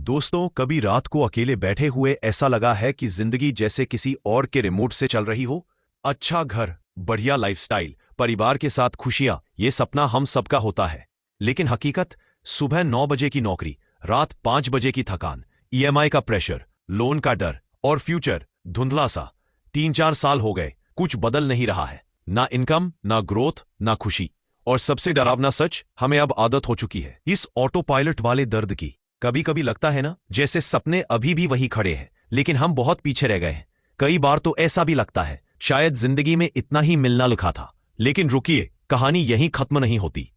दोस्तों, कभी रात को अकेले बैठे हुए ऐसा लगा है कि जिंदगी जैसे किसी और के रिमोट से चल रही हो। अच्छा घर, बढ़िया लाइफस्टाइल, परिवार के साथ खुशियां, ये सपना हम सबका होता है। लेकिन हकीकत, सुबह 9 बजे की नौकरी, रात 5 बजे की थकान, ईएमआई का प्रेशर, लोन का डर और फ्यूचर धुंधला सा। 3-4 साल हो गए, कुछ बदल नहीं रहा है। ना इनकम, ना ग्रोथ, ना खुशी। और सबसे डरावना सच, हमें अब आदत हो चुकी है इस ऑटो पायलट वाले दर्द की। कभी कभी लगता है ना, जैसे सपने अभी भी वही खड़े हैं, लेकिन हम बहुत पीछे रह गए हैं। कई बार तो ऐसा भी लगता है शायद जिंदगी में इतना ही मिलना लिखा था। लेकिन रुकिए, कहानी यहीं खत्म नहीं होती।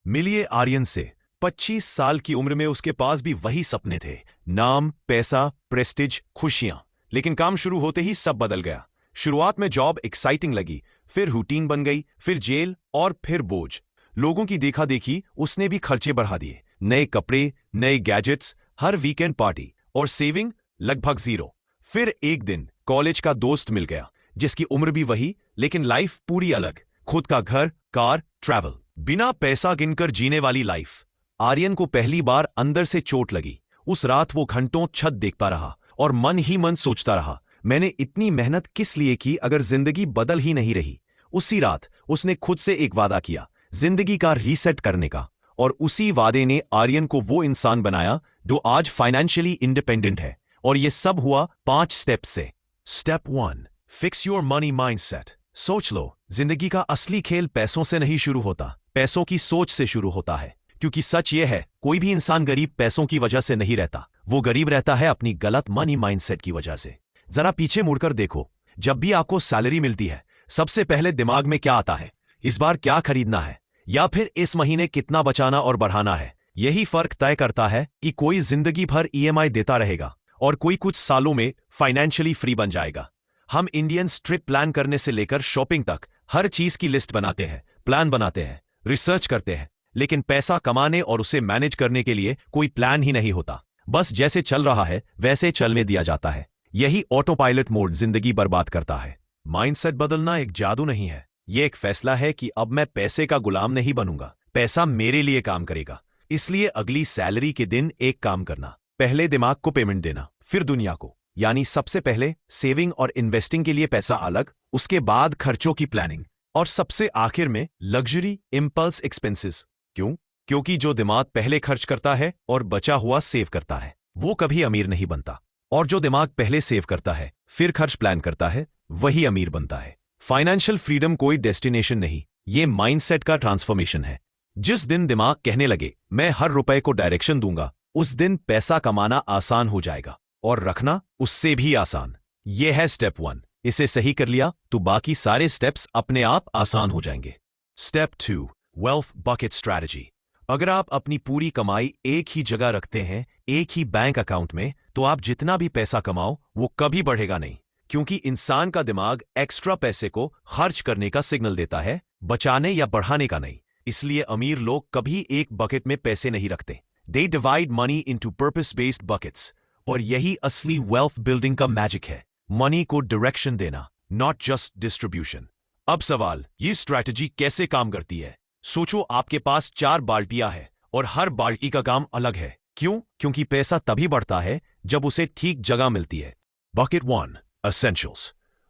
मिलिए आर्यन से। 25 साल की उम्र में उसके पास भी वही सपने थे, नाम, पैसा, प्रेस्टिज, खुशियां। लेकिन काम शुरू होते ही सब बदल गया। शुरुआत में जॉब एक्साइटिंग लगी, फिर रूटीन बन गई, फिर जेल और फिर बोझ। लोगों की देखा देखी उसने भी खर्चे बढ़ा दिए। नए कपड़े, नए गैजेट्स, हर वीकेंड पार्टी, और सेविंग लगभग जीरो। फिर एक दिन कॉलेज का दोस्त मिल गया, जिसकी उम्र भी वही, लेकिन लाइफ पूरी अलग। खुद का घर, कार, ट्रैवल, बिना पैसा गिनकर जीने वाली लाइफ। आर्यन को पहली बार अंदर से चोट लगी। उस रात वो घंटों छत देखता रहा और मन ही मन सोचता रहा, मैंने इतनी मेहनत किस लिए की अगर जिंदगी बदल ही नहीं रही। उसी रात उसने खुद से एक वादा किया, जिंदगी का रीसेट करने का। और उसी वादे ने आर्यन को वो इंसान बनाया जो आज फाइनेंशियली इंडिपेंडेंट है। और ये सब हुआ 5 स्टेप से। Step 1, fix your money mindset. सोच लो, जिंदगी का असली खेल पैसों से नहीं शुरू होता, पैसों की सोच से शुरू होता है। क्योंकि सच ये है, कोई भी इंसान गरीब पैसों की वजह से नहीं रहता, वो गरीब रहता है अपनी गलत मनी माइंडसेट की वजह से। जरा पीछे मुड़कर देखो, जब भी आपको सैलरी मिलती है, सबसे पहले दिमाग में क्या आता है? इस बार क्या खरीदना है, या फिर इस महीने कितना बचाना और बढ़ाना है। यही फर्क तय करता है कि कोई जिंदगी भर ईएमआई देता रहेगा और कोई कुछ सालों में फाइनेंशियली फ्री बन जाएगा। हम इंडियंस ट्रिप प्लान करने से लेकर शॉपिंग तक हर चीज की लिस्ट बनाते हैं, प्लान बनाते हैं, रिसर्च करते हैं, लेकिन पैसा कमाने और उसे मैनेज करने के लिए कोई प्लान ही नहीं होता। बस जैसे चल रहा है वैसे चलने दिया जाता है। यही ऑटो पायलट मोड जिंदगी बर्बाद करता है। माइंडसेट बदलना एक जादू नहीं है, यह एक फैसला है कि अब मैं पैसे का गुलाम नहीं बनूंगा, पैसा मेरे लिए काम करेगा। इसलिए अगली सैलरी के दिन एक काम करना, पहले दिमाग को पेमेंट देना, फिर दुनिया को। यानी सबसे पहले सेविंग और इन्वेस्टिंग के लिए पैसा अलग, उसके बाद खर्चों की प्लानिंग, और सबसे आखिर में लग्जरी इम्पल्स एक्सपेंसेस। क्यों? क्योंकि जो दिमाग पहले खर्च करता है और बचा हुआ सेव करता है, वो कभी अमीर नहीं बनता। और जो दिमाग पहले सेव करता है फिर खर्च प्लान करता है, वही अमीर बनता है। फाइनेंशियल फ्रीडम कोई डेस्टिनेशन नहीं, ये माइंडसेट का ट्रांसफॉर्मेशन है। जिस दिन दिमाग कहने लगे मैं हर रुपए को डायरेक्शन दूंगा, उस दिन पैसा कमाना आसान हो जाएगा और रखना उससे भी आसान। यह है स्टेप 1। इसे सही कर लिया तो बाकी सारे स्टेप्स अपने आप आसान हो जाएंगे। Step 2, wealth bucket strategy. अगर आप अपनी पूरी कमाई एक ही जगह रखते हैं, एक ही बैंक अकाउंट में, तो आप जितना भी पैसा कमाओ वो कभी बढ़ेगा नहीं। क्योंकि इंसान का दिमाग एक्स्ट्रा पैसे को खर्च करने का सिग्नल देता है, बचाने या बढ़ाने का नहीं। इसलिए अमीर लोग कभी एक बकेट में पैसे नहीं रखते। They divide money into purpose based buckets. और यही असली वेल्थ बिल्डिंग का मैजिक है, मनी को डायरेक्शन देना, नॉट जस्ट डिस्ट्रीब्यूशन। अब सवाल, ये स्ट्रैटेजी कैसे काम करती है? सोचो, आपके पास 4 बाल्टियां हैं और हर बाल्टी का काम अलग है। क्यों? क्योंकि पैसा तभी बढ़ता है जब उसे ठीक जगह मिलती है। Bucket 1, Essentials,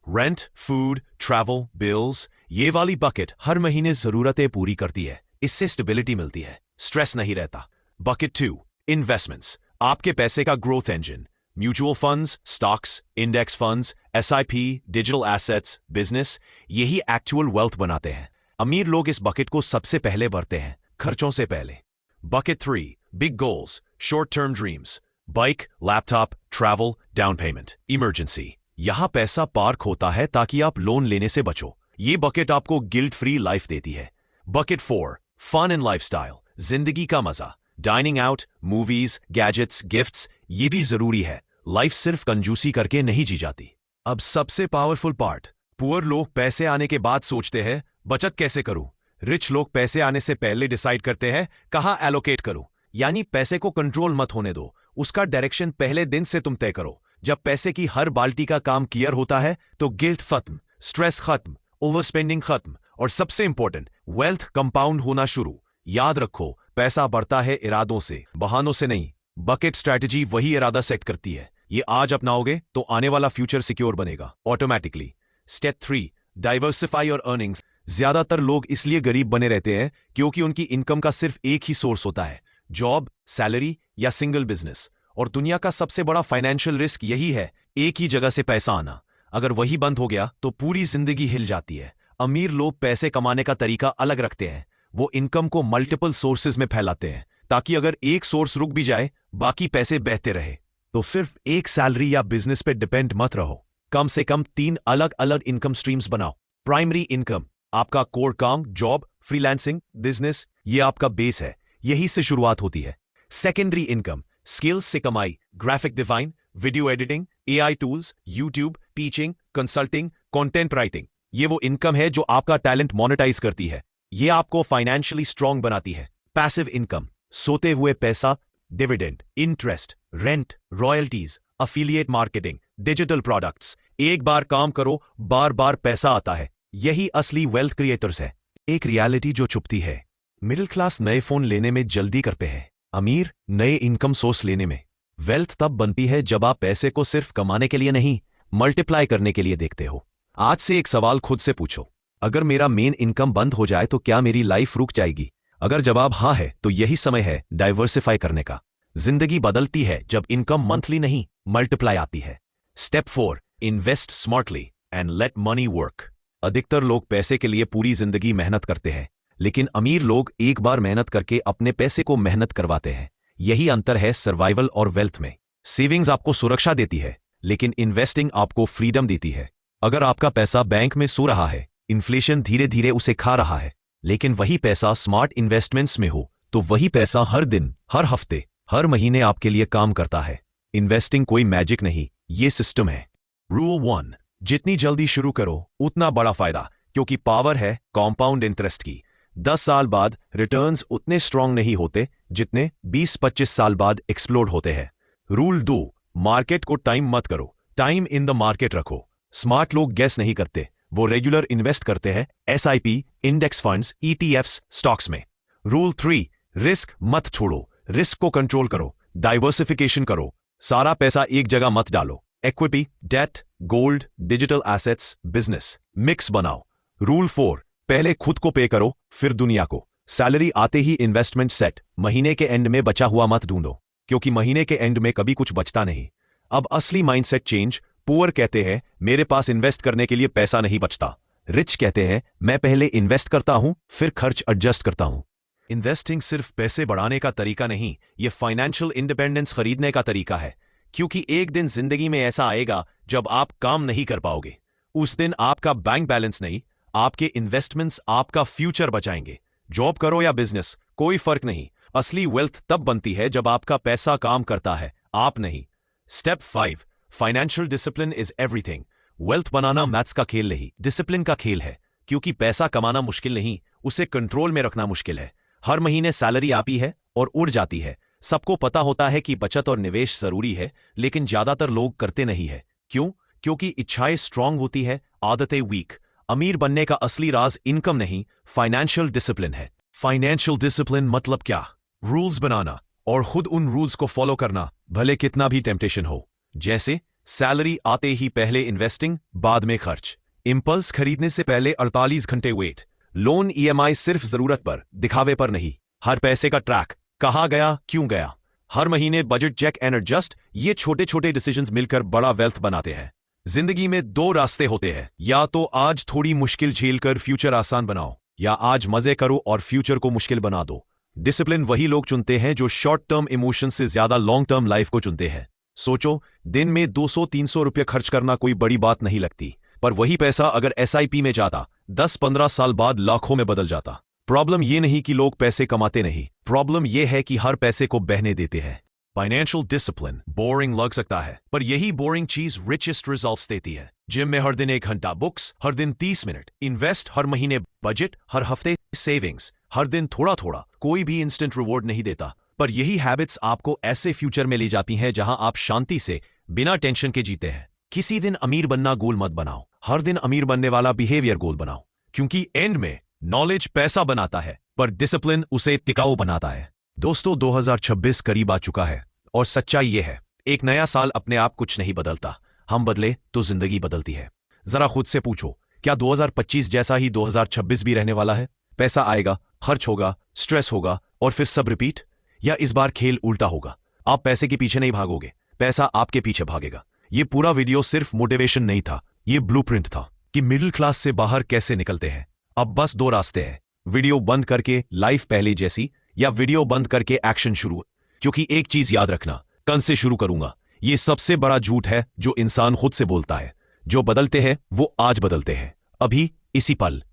rent, food, travel, bills. ये वाली बकेट हर महीने जरूरतें पूरी करती है, इससे स्टेबिलिटी मिलती है, स्ट्रेस नहीं रहता। बकेट 2, इन्वेस्टमेंट्स, आपके पैसे का growth engine. Mutual funds, stocks, index funds, SIP, digital assets, business, यही एक्चुअल वेल्थ बनाते हैं। अमीर लोग इस बकेट को सबसे पहले भरते हैं, खर्चों से पहले। Bucket 3, big goals, short term dreams, bike, laptop, travel, down payment, emergency. यहां पैसा पार्क होता है ताकि आप लोन लेने से बचो। ये बकेट आपको गिल्ट फ्री लाइफ देती है। बकेट 4, फन एंड लाइफस्टाइल, जिंदगी का मजा। Dining out, movies, gadgets, gifts, ये भी जरूरी है। लाइफ सिर्फ कंजूसी करके नहीं जी जाती। अब सबसे पावरफुल पार्ट, पुअर लोग पैसे आने के बाद सोचते हैं बचत कैसे करूं। रिच लोग पैसे आने से पहले डिसाइड करते हैं कहां एलोकेट करूं। यानी पैसे को कंट्रोल मत होने दो, उसका डायरेक्शन पहले दिन से तुम तय करो। जब पैसे की हर बाल्टी का काम क्लियर होता है तो गिल्ट खत्म, स्ट्रेस खत्म, ओवर स्पेंडिंग खत्म, और सबसे इंपॉर्टेंट, वेल्थ कंपाउंड होना शुरू। याद रखो, पैसा बढ़ता है इरादों से, बहानों से नहीं। बकेट स्ट्रैटेजी वही इरादा सेट करती है, ये आज अपनाओगे तो आने वाला फ्यूचर सिक्योर बनेगा automatically. Step 3, diversify your earnings. ज्यादातर लोग इसलिए गरीब बने रहते हैं क्योंकि उनकी इनकम का सिर्फ एक ही सोर्स होता है, जॉब, सैलरी या सिंगल बिजनेस। और दुनिया का सबसे बड़ा फाइनेंशियल रिस्क यही है, एक ही जगह से पैसा आना। अगर वही बंद हो गया तो पूरी जिंदगी हिल जाती है। अमीर लोग पैसे कमाने का तरीका अलग रखते हैं, वो इनकम को मल्टीपल सोर्सेज में फैलाते हैं ताकि अगर एक सोर्स रुक भी जाए बाकी पैसे बहते रहे। तो सिर्फ एक सैलरी या बिजनेस पे डिपेंड मत रहो, कम से कम 3 अलग अलग इनकम स्ट्रीम्स बनाओ। प्राइमरी इनकम, आपका कोर काम, जॉब, फ्रीलांसिंग, बिजनेस, ये आपका बेस है, यही से शुरुआत होती है। सेकेंडरी इनकम, स्किल्स से कमाई, graphic design, video editing, AI tools, YouTube, teaching, consulting, content writing. ये वो इनकम है जो आपका टैलेंट मोनेटाइज करती है, ये आपको फाइनेंशियली स्ट्रांग बनाती है। पैसिव इनकम, सोते हुए पैसा, dividend, interest, rent, royalties, affiliate marketing, digital products. एक बार काम करो, बार बार पैसा आता है, यही असली वेल्थ क्रिएटर्स है। एक रियलिटी जो छुपती है, मिडिल क्लास नए फोन लेने में जल्दी करते हैं, अमीर नए इनकम सोर्स लेने में। वेल्थ तब बनती है जब आप पैसे को सिर्फ कमाने के लिए नहीं, मल्टीप्लाई करने के लिए देखते हो। आज से एक सवाल खुद से पूछो, अगर मेरा मेन इनकम बंद हो जाए तो क्या मेरी लाइफ रुक जाएगी? अगर जवाब हाँ है तो यही समय है डाइवर्सिफाई करने का। जिंदगी बदलती है जब इनकम मंथली नहीं मल्टीप्लाई आती है। Step 4, invest smartly and let money work. अधिकतर लोग पैसे के लिए पूरी जिंदगी मेहनत करते हैं, लेकिन अमीर लोग एक बार मेहनत करके अपने पैसे को मेहनत करवाते हैं। यही अंतर है सर्वाइवल और वेल्थ में। सेविंग्स आपको सुरक्षा देती है, लेकिन इन्वेस्टिंग आपको फ्रीडम देती है। अगर आपका पैसा बैंक में सो रहा है, इन्फ्लेशन धीरे धीरे उसे खा रहा है, लेकिन वही पैसा स्मार्ट इन्वेस्टमेंट्स में हो तो वही पैसा हर दिन, हर हफ्ते, हर महीने आपके लिए काम करता है। इन्वेस्टिंग कोई मैजिक नहीं, ये सिस्टम है। रूल 1, जितनी जल्दी शुरू करो उतना बड़ा फायदा, क्योंकि पावर है कॉम्पाउंड इंटरेस्ट की। 10 साल बाद रिटर्न्स उतने स्ट्रांग नहीं होते जितने 20-25 साल बाद एक्सप्लोड होते हैं। रूल 2, मार्केट को टाइम मत करो, टाइम इन द मार्केट रखो। स्मार्ट लोग गैस नहीं करते, वो रेगुलर इन्वेस्ट करते हैं, SIP, index funds, ETFs, stocks में। रूल 3, रिस्क मत छोड़ो, रिस्क को कंट्रोल करो, डाइवर्सिफिकेशन करो। सारा पैसा एक जगह मत डालो, equity, debt, gold, digital assets, business, mix बनाओ। रूल 4, पहले खुद को पे करो फिर दुनिया को। सैलरी आते ही इन्वेस्टमेंट सेट, महीने के एंड में बचा हुआ मत ढूंढो, क्योंकि महीने के एंड में कभी कुछ बचता नहीं। अब असली माइंडसेट चेंज। पुअर कहते हैं मेरे पास इन्वेस्ट करने के लिए पैसा नहीं बचता, रिच कहते हैं मैं पहले इन्वेस्ट करता हूं फिर खर्च एडजस्ट करता हूं। इन्वेस्टिंग सिर्फ पैसे बढ़ाने का तरीका नहीं, ये फाइनेंशियल इंडिपेंडेंस खरीदने का तरीका है। क्योंकि एक दिन जिंदगी में ऐसा आएगा जब आप काम नहीं कर पाओगे। उस दिन आपका बैंक बैलेंस नहीं, आपके इन्वेस्टमेंट्स आपका फ्यूचर बचाएंगे। जॉब करो या बिजनेस, कोई फर्क नहीं। असली वेल्थ तब बनती है जब आपका पैसा काम करता है, आप नहीं। Step 5, financial discipline is everything. Wealth banana maths का खेल नहीं, डिसिप्लिन का खेल है। क्योंकि पैसा कमाना मुश्किल नहीं, उसे कंट्रोल में रखना मुश्किल है। हर महीने सैलरी आती है और उड़ जाती है। सबको पता होता है कि बचत और निवेश जरूरी है, लेकिन ज्यादातर लोग करते नहीं है। क्यों? क्योंकि इच्छाएं स्ट्रांग होती है, आदतें वीक। अमीर बनने का असली राज इनकम नहीं, फाइनेंशियल डिसिप्लिन है। फाइनेंशियल डिसिप्लिन मतलब क्या? रूल्स बनाना और खुद उन रूल्स को फॉलो करना, भले कितना भी टेम्पटेशन हो। जैसे सैलरी आते ही पहले इन्वेस्टिंग, बाद में खर्च। इंपल्स खरीदने से पहले 48 घंटे वेट। लोन ईएमआई सिर्फ जरूरत पर, दिखावे पर नहीं। हर पैसे का ट्रैक, कहाँ गया, क्यों गया। हर महीने बजट चेक एंड एडजस्ट। ये छोटे छोटे डिसीजंस मिलकर बड़ा वेल्थ बनाते हैं। जिंदगी में 2 रास्ते होते हैं, या तो आज थोड़ी मुश्किल झेलकर फ्यूचर आसान बनाओ, या आज मजे करो और फ्यूचर को मुश्किल बना दो। डिसिप्लिन वही लोग चुनते हैं जो शॉर्ट टर्म इमोशन से ज्यादा लॉन्ग टर्म लाइफ को चुनते हैं। सोचो, दिन में 200-300 रुपये खर्च करना कोई बड़ी बात नहीं लगती, पर वही पैसा अगर एसआईपी में जाता 10-15 साल बाद लाखों में बदल जाता। प्रॉब्लम ये नहीं कि लोग पैसे कमाते नहीं, प्रॉब्लम ये है कि हर पैसे को बहने देते हैं। फाइनेंशियल डिसिप्लिन बोरिंग लग सकता है, पर यही बोरिंग चीज रिचेस्ट रिजल्ट्स देती है। जिम में हर दिन 1 घंटा, बुक्स हर दिन 30 मिनट, इन्वेस्ट हर महीने, बजट हर हफ्ते, सेविंग्स हर दिन थोड़ा थोड़ा। कोई भी इंस्टेंट रिवॉर्ड नहीं देता, पर यही हैबिट्स आपको ऐसे फ्यूचर में ले जाती हैं जहां आप शांति से बिना टेंशन के जीते हैं। किसी दिन अमीर बनना गोल मत बनाओ, हर दिन अमीर बनने वाला बिहेवियर गोल बनाओ। क्योंकि एंड में नॉलेज पैसा बनाता है, पर डिसिप्लिन उसे टिकाऊ बनाता है। दोस्तों, 2026 करीब आ चुका है। और सच्चाई ये है, एक नया साल अपने आप कुछ नहीं बदलता, हम बदले तो जिंदगी बदलती है। जरा खुद से पूछो, क्या 2025 जैसा ही 2026 भी रहने वाला है? पैसा आएगा, खर्च होगा, स्ट्रेस होगा और फिर सब रिपीट? या इस बार खेल उल्टा होगा? आप पैसे के पीछे नहीं भागोगे, पैसा आपके पीछे भागेगा। ये पूरा वीडियो सिर्फ मोटिवेशन नहीं था, ये ब्लूप्रिंट था कि मिडिल क्लास से बाहर कैसे निकलते हैं। अब बस दो रास्ते हैं, वीडियो बंद करके लाइफ पहले जैसी, या वीडियो बंद करके एक्शन शुरू। क्योंकि एक चीज याद रखना, कल से शुरू करूंगा, ये सबसे बड़ा झूठ है जो इंसान खुद से बोलता है। जो बदलते हैं वो आज बदलते हैं, अभी, इसी पल।